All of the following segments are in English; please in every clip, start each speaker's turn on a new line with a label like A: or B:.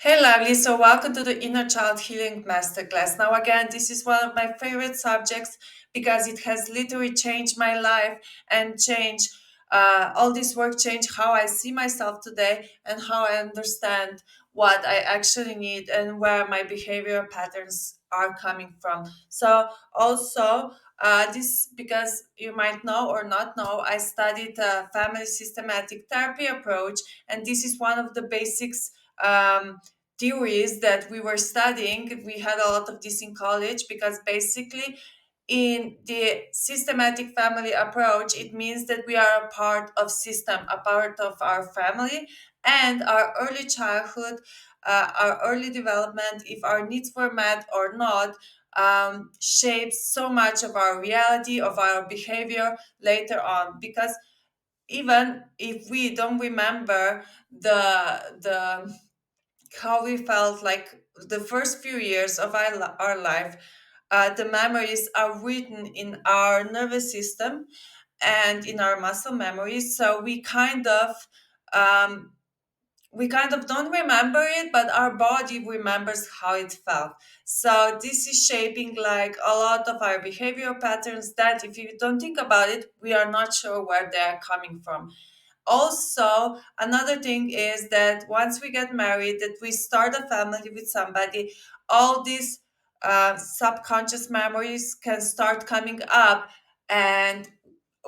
A: Hey, lovely. So, welcome to the Inner Child Healing Masterclass. Now, again, this is one of my favorite subjects because it has literally changed my life and changed all this work, changed how I see myself today and how I understand what I actually need and where my behavioral patterns are coming from. So, also, this because you might know or not know, I studied family systematic therapy approach, and this is one of the basics. Theories that we were studying. We had a lot of this in college because basically, in the systematic family approach, it means that we are a part of system, a part of our family, and our early childhood, our early development, if our needs were met or not. Shapes so much of our reality, of our behavior later on. Because even if we don't remember the how we felt like the first few years of our life, the memories are written in our nervous system and in our muscle memories. So um, we kind of don't remember it, but our body remembers how it felt. So this is shaping like a lot of our behavioral patterns that, if you don't think about it, we are not sure where they are coming from. Also, another thing is that once we get married, that we start a family with somebody, all these subconscious memories can start coming up, and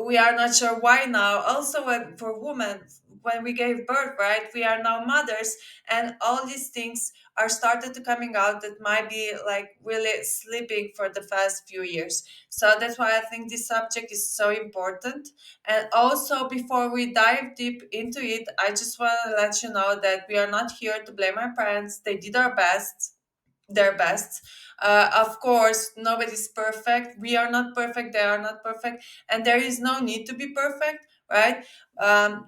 A: we are not sure why now. Also, when for women, when we gave birth, right, we are now mothers, and all these things are started to coming out that might be like really sleeping for the first few years. So that's why I think this subject is so important. And also, before we dive deep into it, I just want to let you know that we are not here to blame our parents. They did their best. Of course, nobody's perfect. We are not perfect. They are not perfect, and there is no need to be perfect, right?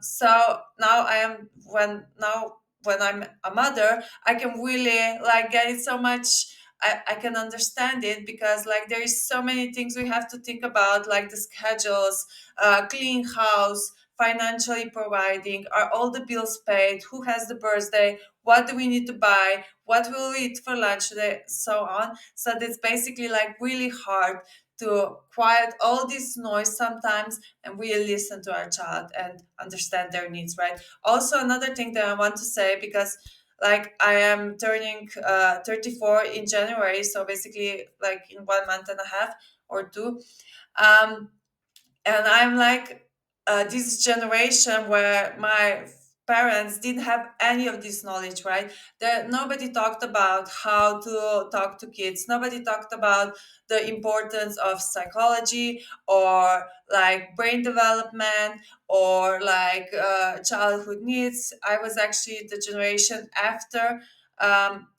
A: So now I am when I'm a mother, I can really like get it so much. I can understand it because like there is so many things we have to think about, like the schedules, clean house, financially providing, are all the bills paid, who has the birthday, what do we need to buy, what will we eat for lunch today, so on. So that's basically like really hard to quiet all this noise sometimes and really listen to our child and understand their needs, right? Also, another thing that I want to say, because like I am turning 34 in January, so basically like in 1 month and a half or two. Um, and I'm like this generation where my parents didn't have any of this knowledge, right? That nobody talked about how to talk to kids, nobody talked about the importance of psychology or like brain development or like childhood needs. I was actually the generation after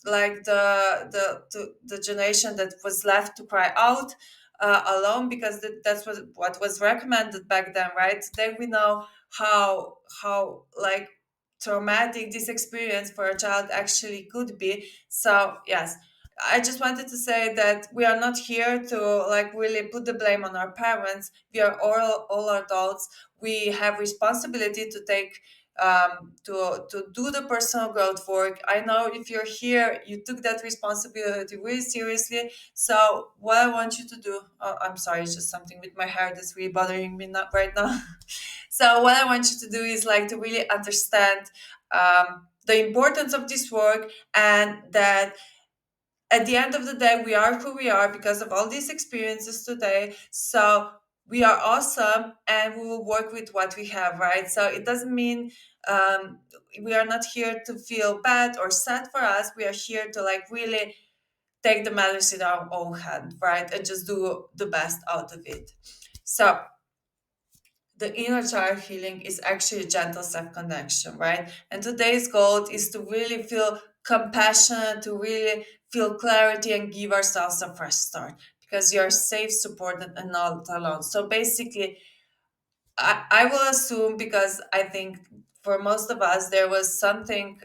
A: like the generation that was left to cry out alone, because that's what was recommended back then, right? Then we know how like traumatic this experience for a child actually could be. So yes, I just wanted to say that we are not here to like really put the blame on our parents. We are all adults. We have responsibility to take to do the personal growth work. I know if you're here, you took that responsibility really seriously. So what I want you to do, I'm sorry, it's just something with my hair that's really bothering me not right now. So what I want you to do is like to really understand the importance of this work, and that at the end of the day, we are who we are because of all these experiences today. So we are awesome, and we will work with what we have, right? So it doesn't mean um, we are not here to feel bad or sad for us. We are here to like really take the matters in our own hand, right? And just do the best out of it. So the inner child healing is actually gentle self connection, right? And today's goal is to really feel compassionate, to really feel clarity and give ourselves a fresh start, because you're safe, supported, and not alone. So basically, I will assume, because I think for most of us, there was something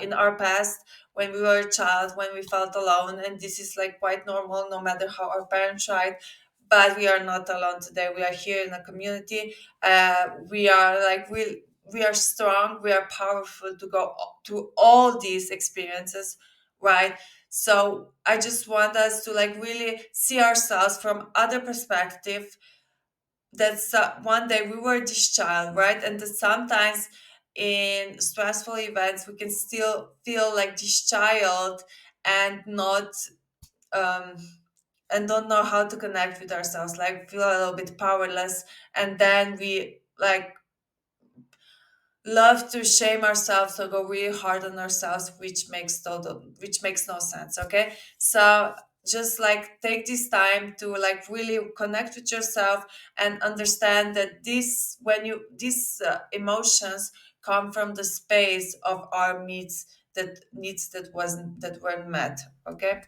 A: in our past when we were a child, when we felt alone. And this is like quite normal, no matter how our parents tried. But we are not alone today. We are here in a community. We are like we are strong, we are powerful to go through all these experiences, right? So I just want us to like really see ourselves from other perspective, that one day we were this child, right? And that sometimes in stressful events we can still feel like this child and not um and don't know how to connect with ourselves, like feel a little bit powerless, and then we like love to shame ourselves or go really hard on ourselves, which makes no sense. Okay, so just like take this time to like really connect with yourself and understand that these emotions come from the space of our needs that weren't met. Okay,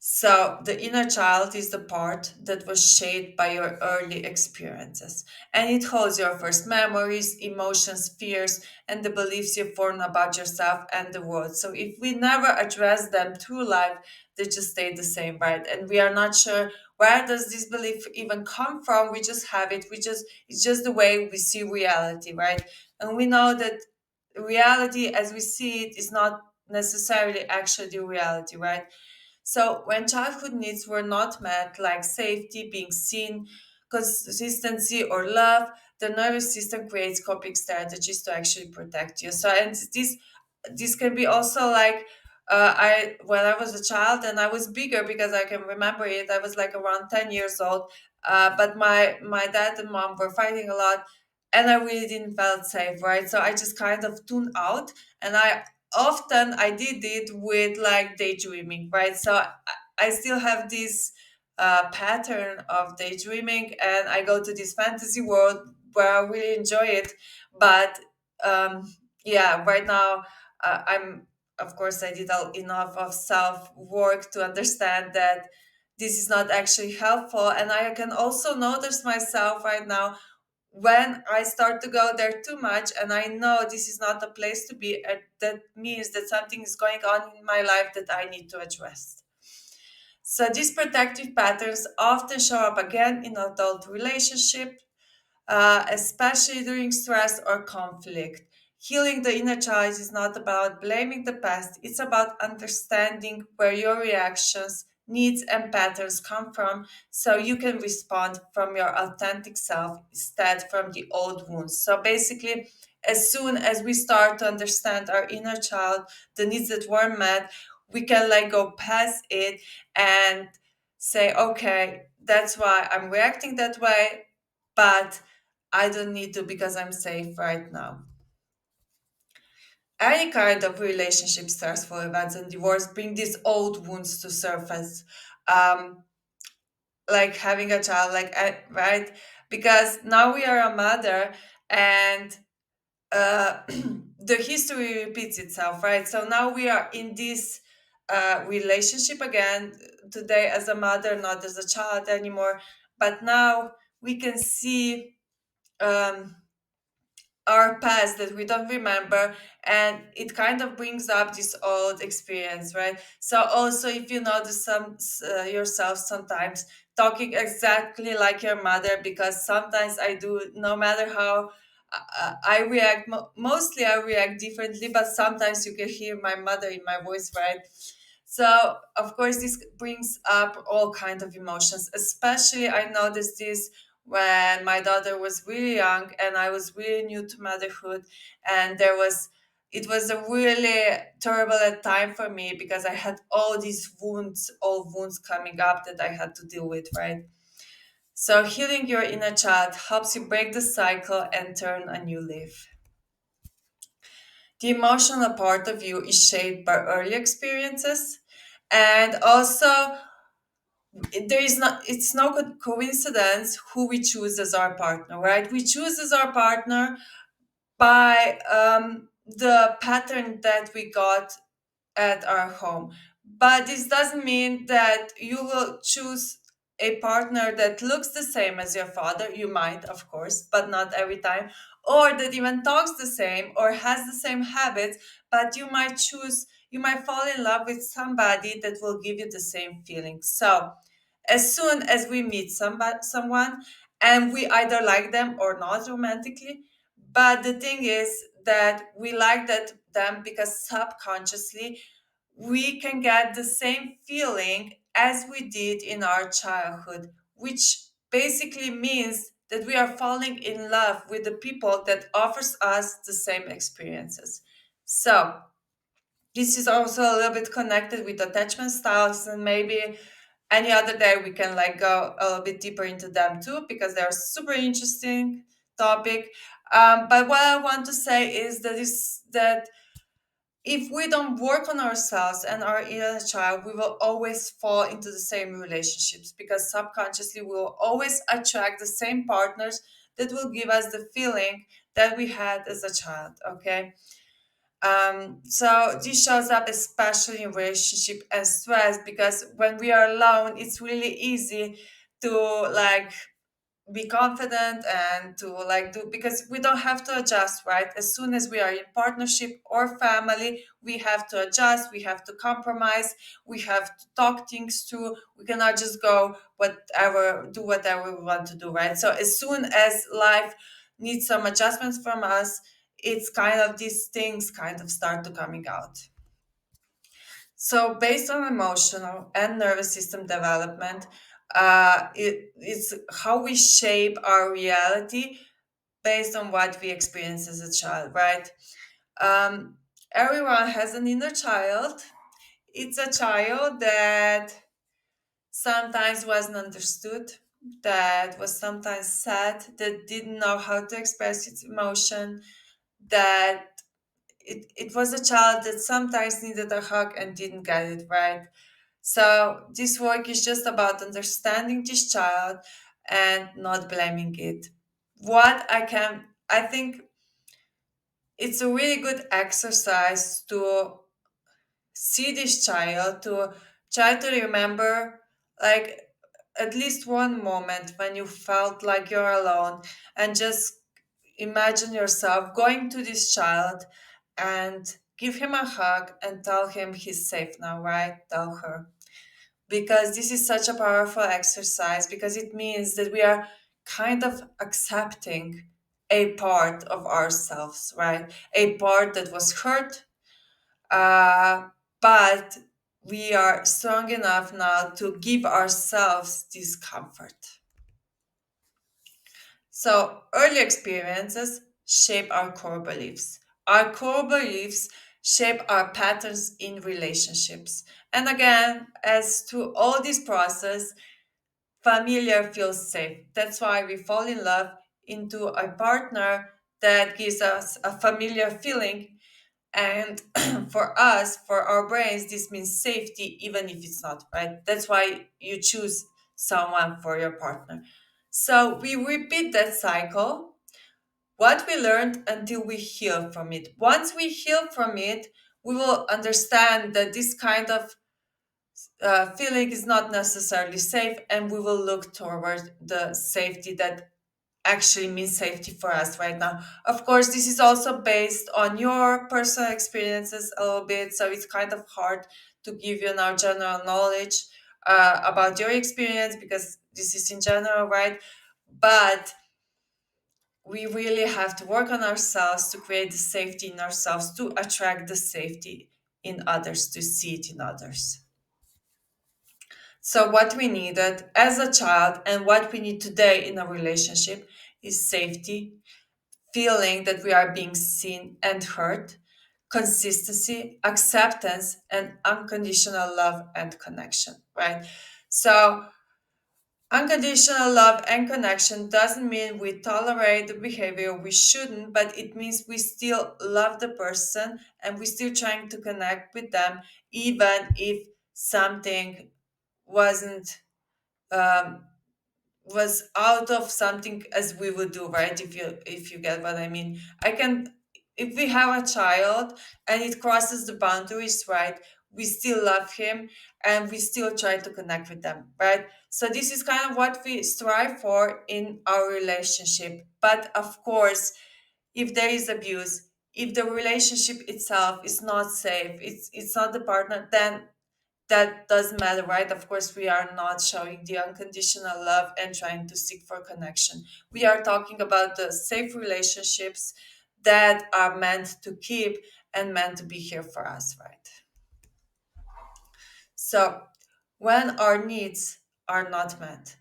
A: so, the inner child is the part that was shaped by your early experiences, and it holds your first memories, emotions, fears, and the beliefs you form about yourself and the world. So, if we never address them through life, they just stay the same, right? And we are not sure where does this belief even come from. We just have it. It's just the way we see reality, right? And we know that reality as we see it is not necessarily actually the reality, right? So when childhood needs were not met, like safety, being seen, consistency, or love, the nervous system creates coping strategies to actually protect you. So and this can be also like I when I was a child and I was bigger because I can remember it. I was like around 10 years old, but my dad and mom were fighting a lot, and I really didn't felt safe, right? So I just kind of tuned out, and I did it with like daydreaming, right? So I still have this pattern of daydreaming, and I go to this fantasy world where I really enjoy it. But yeah, right now I'm, of course, I did enough of self work to understand that this is not actually helpful, and I can also notice myself right now when I start to go there too much and I know this is not a place to be, that means that something is going on in my life that I need to address. So these protective patterns often show up again in adult relationship, especially during stress or conflict. Healing the inner child is not about blaming the past, it's about understanding where your reactions, needs, and patterns come from so you can respond from your authentic self instead from the old wounds. So basically, as soon as we start to understand our inner child, the needs that weren't met, we can like go past it and say, okay, that's why I'm reacting that way, but I don't need to because I'm safe right now. Any kind of relationship, stressful events, and divorce bring these old wounds to surface. Um, like having a child, right? Because now we are a mother, and the history repeats itself, right? So now we are in this relationship again, today as a mother, not as a child anymore. But now we can see. Um, our past that we don't remember, and it kind of brings up this old experience, right? So also if you notice yourself sometimes talking exactly like your mother, because sometimes I do, no matter how I react, mostly I react differently, but sometimes you can hear my mother in my voice, right? So of course this brings up all kinds of emotions. Especially I noticed this when my daughter was really young and I was really new to motherhood, and it was a really turbulent time for me because I had all these wounds, old wounds coming up that I had to deal with, right? So healing your inner child helps you break the cycle and turn a new leaf. The emotional part of you is shaped by early experiences, and also there is not it's no coincidence who we choose as our partner, right? We choose as our partner by the pattern that we got at our home. But this doesn't mean that you will choose a partner that looks the same as your father. You might, of course, but not every time. Or that even talks the same or has the same habits, but you might fall in love with somebody that will give you the same feeling. So, as soon as we meet someone and we either like them or not romantically. But the thing is that we like that them because subconsciously we can get the same feeling as we did in our childhood, which basically means that we are falling in love with the people that offers us the same experiences. So this is also a little bit connected with attachment styles, and maybe any other day we can like go a little bit deeper into them too, because they're super interesting topic. But what I want to say is that if we don't work on ourselves and our inner child, we will always fall into the same relationships, because subconsciously we will always attract the same partners that will give us the feeling that we had as a child. Okay. So this shows up especially in relationship and stress, because when we are alone, it's really easy to like be confident and to like do, because we don't have to adjust, right? As soon as we are in partnership or family, we have to adjust, we have to compromise, we have to talk things through. We cannot just go whatever, do whatever we want to do, right? So as soon as life needs some adjustments from us, it's kind of these things kind of start to coming out. So, based on emotional and nervous system development, it's how we shape our reality based on what we experience as a child, right? Um, Everyone has an inner child. It's a child that sometimes wasn't understood, that was sometimes sad, that didn't know how to express its emotion, that it was a child that sometimes needed a hug and didn't get it, right? So this work is just about understanding this child and not blaming it. I think it's a really good exercise to see this child, to try to remember like at least one moment when you felt like you're alone, and just imagine yourself going to this child and give him a hug and tell him he's safe now, right? Tell her, because this is such a powerful exercise, because it means that we are kind of accepting a part of ourselves, right? A part that was hurt, but we are strong enough now to give ourselves this comfort. So, early experiences shape our core beliefs. Our core beliefs shape our patterns in relationships. And again, as to all this process, familiar feels safe. That's why we fall in love into a partner that gives us a familiar feeling. And for us, for our brains, this means safety, even if it's not, right? That's why you choose someone for your partner. So we repeat that cycle, what we learned, until we heal from it. Once we heal from it, we will understand that this kind of feeling is not necessarily safe, and we will look toward the safety that actually means safety for us right now. Of course, this is also based on your personal experiences a little bit, so it's kind of hard to give you now general knowledge about your experience, because this is in general, right? But we really have to work on ourselves to create the safety in ourselves, to attract the safety in others, to see it in others. So, what we needed as a child and what we need today in a relationship is safety, feeling that we are being seen and heard, consistency, acceptance, and unconditional love and connection, right? So, unconditional love and connection doesn't mean we tolerate the behavior we shouldn't, but it means we still love the person and we still trying to connect with them, even if something wasn't um, was out of something as we would do, right? If you get what I mean. I can, if we have a child and it crosses the boundaries, right, we still love him and we still try to connect with them, right? So this is kind of what we strive for in our relationship. But of course, if there is abuse, if the relationship itself is not safe, it's not the partner, then that doesn't matter, right? Of course, we are not showing the unconditional love and trying to seek for connection. We are talking about the safe relationships that are meant to keep and meant to be here for us, right? So, when our needs are not met,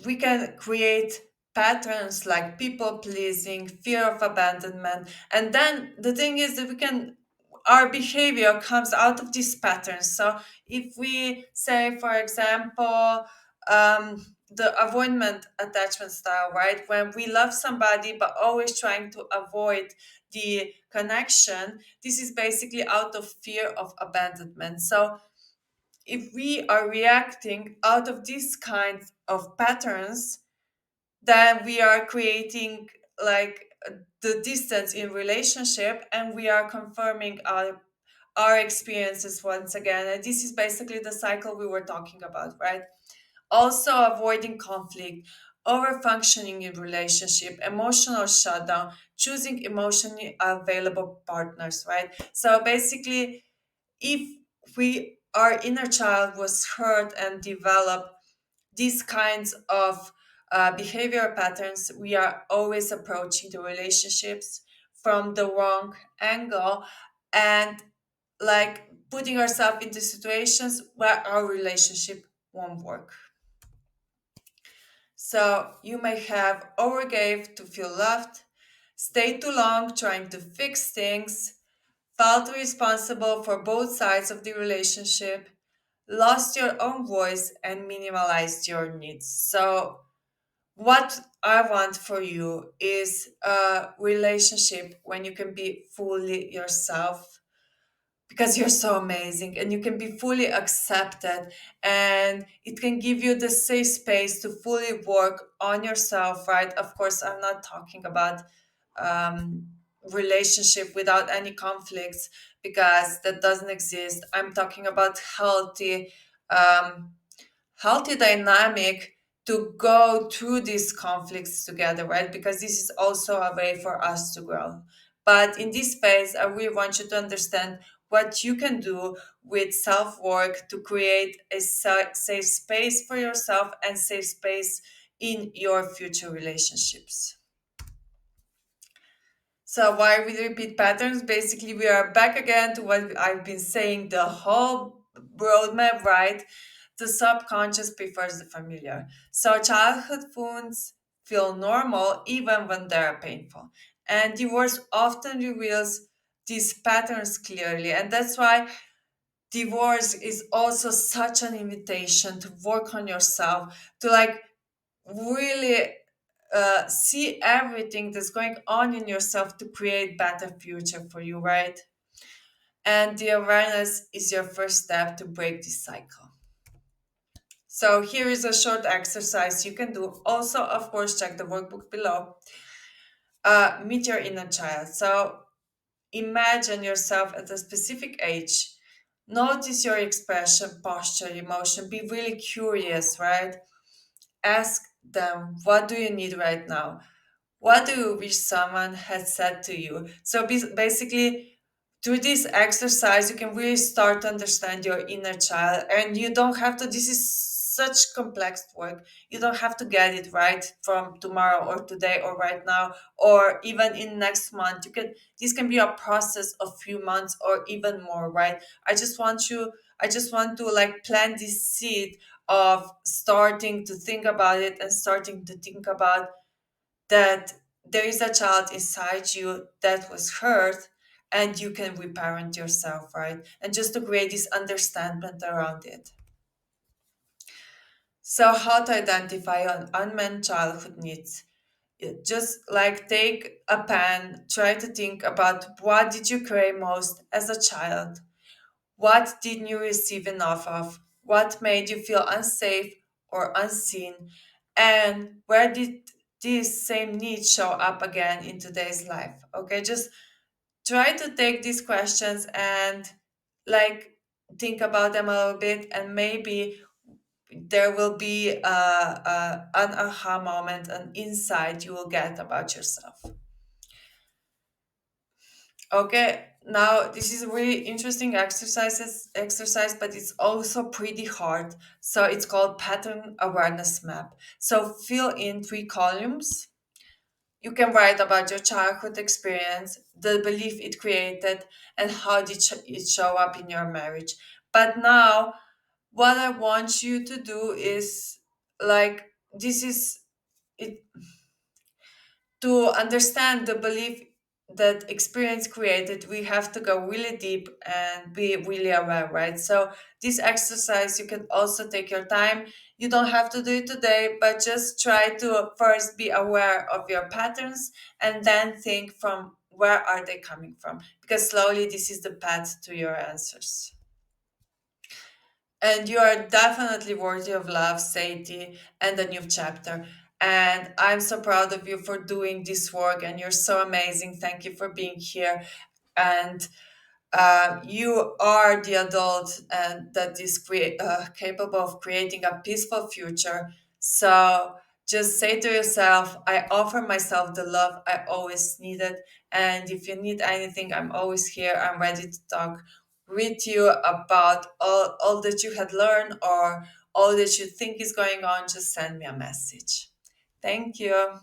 A: we can create patterns like people pleasing, fear of abandonment, and then the thing is that we can our behavior comes out of these patterns. So if we say, for example, the avoidment attachment style, right, when we love somebody but always trying to avoid the connection, this is basically out of fear of abandonment. So if we are reacting out of these kinds of patterns, then we are creating like the distance in relationship, and we are confirming our experiences once again. And this is basically the cycle we were talking about, right? Also avoiding conflict, over functioning in relationship, emotional shutdown, choosing emotionally available partners, right? So basically, if we our inner child was hurt and developed these kinds of behavior patterns, we are always approaching the relationships from the wrong angle, and like putting ourselves into situations where our relationship won't work. So you may have overgave to feel loved, stayed too long trying to fix things, felt responsible for both sides of the relationship, lost your own voice, and minimalized your needs. So, what I want for you is a relationship when you can be fully yourself, because you're so amazing and you can be fully accepted, and it can give you the safe space to fully work on yourself, right? Of course, I'm not talking about um, relationship without any conflicts, because that doesn't exist. I'm talking about um, healthy dynamic to go through these conflicts together, right? Because this is also a way for us to grow. But in this phase, I really want you to understand what you can do with self work to create a safe space for yourself and safe space in your future relationships. So why we repeat patterns? Basically, we are back again to what I've been saying the whole roadmap, right? The subconscious prefers the familiar. So childhood wounds feel normal even when they're painful. And divorce often reveals these patterns clearly. And that's why divorce is also such an invitation to work on yourself, to like really see everything that's going on in yourself to create better future for you, right? And the awareness is your first step to break this cycle. So here is a short exercise you can do. Also, of course, check the workbook below. Meet your inner child. So imagine yourself at a specific age. Notice your expression, posture, emotion. Be really curious, right? Ask them, what do you need right now? What do you wish someone had said to you? So basically, through this exercise, you can really start to understand your inner child, and you don't have to. This is such complex work. You don't have to get it right from tomorrow or today or right now or even in next month. You can. This can be a process of few months or even more, right? I just want you. I just want to like plant this seed of starting to think about it and starting to think about that there is a child inside you that was hurt, and you can reparent yourself, right? And just to create this understanding around it. So how to identify an unmet childhood needs? Just like take a pen, try to think about what did you crave most as a child. What didn't you receive enough of? What made you feel unsafe or unseen? And where did these same needs show up again in today's life? Okay, just try to take these questions and like think about them a little bit, and maybe there will be an aha moment, an insight you will get about yourself. Okay, now this is a really interesting exercise, but it's also pretty hard. So it's called pattern awareness map. So fill in three columns. You can write about your childhood experience, the belief it created, and how did it show up in your marriage. But now, what I want you to do is like this is it to understand the belief that experience created. We have to go really deep and be really aware, right? So this exercise, you can also take your time. You don't have to do it today, but just try to first be aware of your patterns and then think from where are they coming from, because slowly this is the path to your answers. And you are definitely worthy of love, safety, and a new chapter. And I'm so proud of you for doing this work, and you're so amazing. Thank you for being here. And you are the adult and that is capable of creating a peaceful future. So just say to yourself, I offer myself the love I always needed. And if you need anything, I'm always here. I'm ready to talk with you about all that you had learned or all that you think is going on. Just send me a message. Thank you.